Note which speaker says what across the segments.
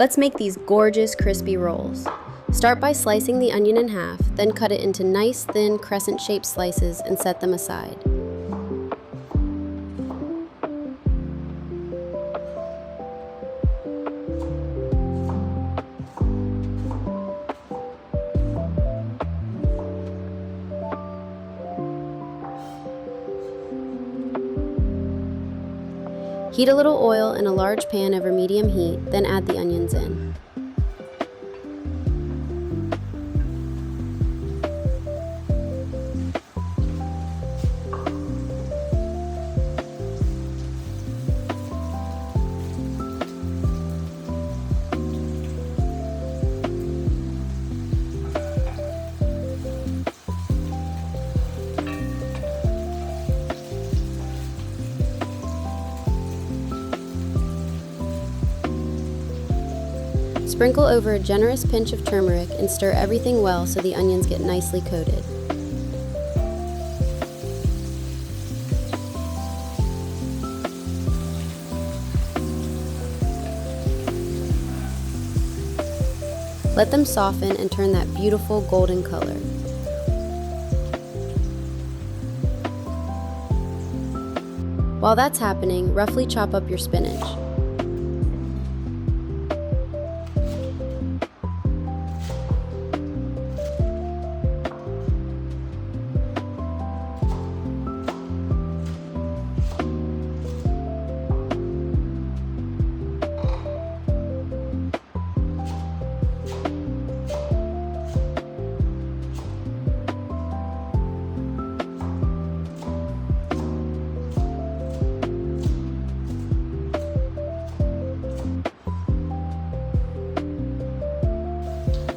Speaker 1: Let's make these gorgeous crispy rolls. Start by slicing the onion in half, then cut it into nice, thin, crescent-shaped slices and set them aside. Heat a little oil in a large pan over medium heat, then add the onions in. Sprinkle over a generous pinch of turmeric and stir everything well so the onions get nicely coated. Let them soften and turn that beautiful golden color. While that's happening, roughly chop up your spinach.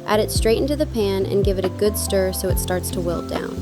Speaker 1: Add it straight into the pan and give it a good stir so it starts to wilt down.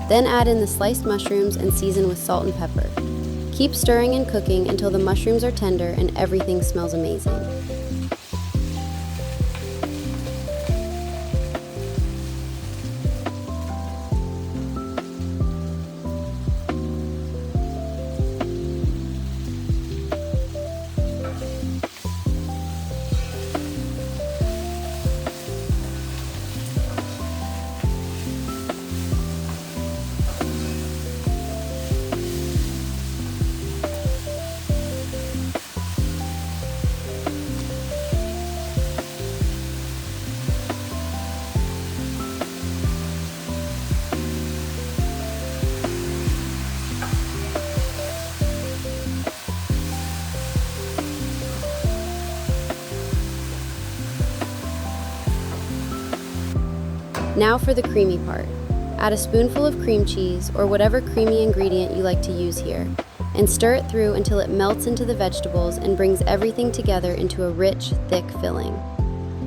Speaker 1: Then add in the sliced mushrooms and season with salt and pepper. Keep stirring and cooking until the mushrooms are tender and everything smells amazing. Now for the creamy part. Add a spoonful of cream cheese or whatever creamy ingredient you like to use here, and stir it through until it melts into the vegetables and brings everything together into a rich, thick filling.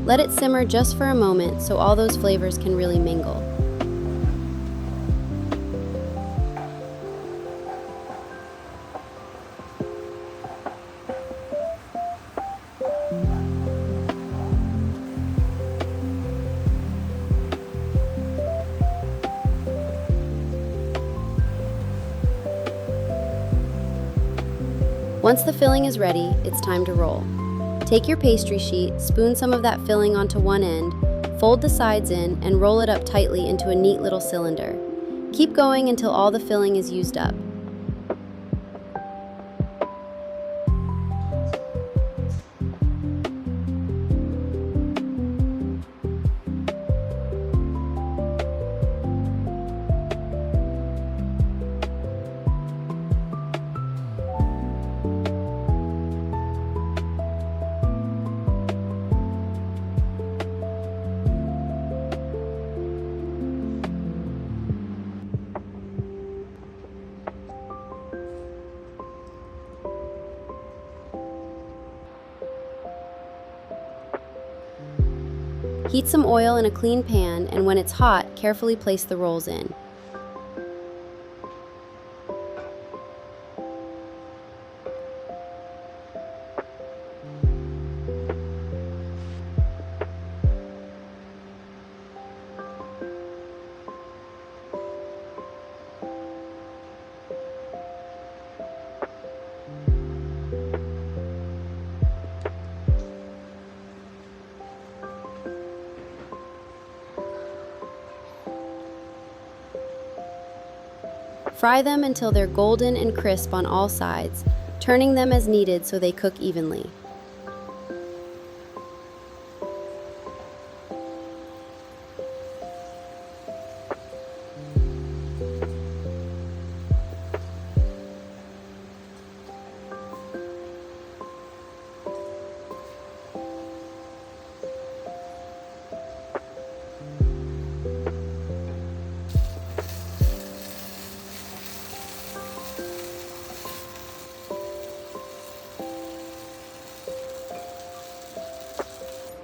Speaker 1: Let it simmer just for a moment so all those flavors can really mingle. Once the filling is ready, it's time to roll. Take your pastry sheet, spoon some of that filling onto one end, fold the sides in, and roll it up tightly into a neat little cylinder. Keep going until all the filling is used up. Heat some oil in a clean pan, and when it's hot, carefully place the rolls in. Fry them until they're golden and crisp on all sides, turning them as needed so they cook evenly.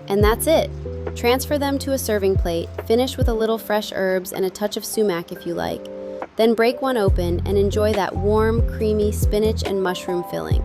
Speaker 1: And that's it. Transfer them to a serving plate, finish with a little fresh herbs and a touch of sumac if you like. Then break one open and enjoy that warm, creamy spinach and mushroom filling.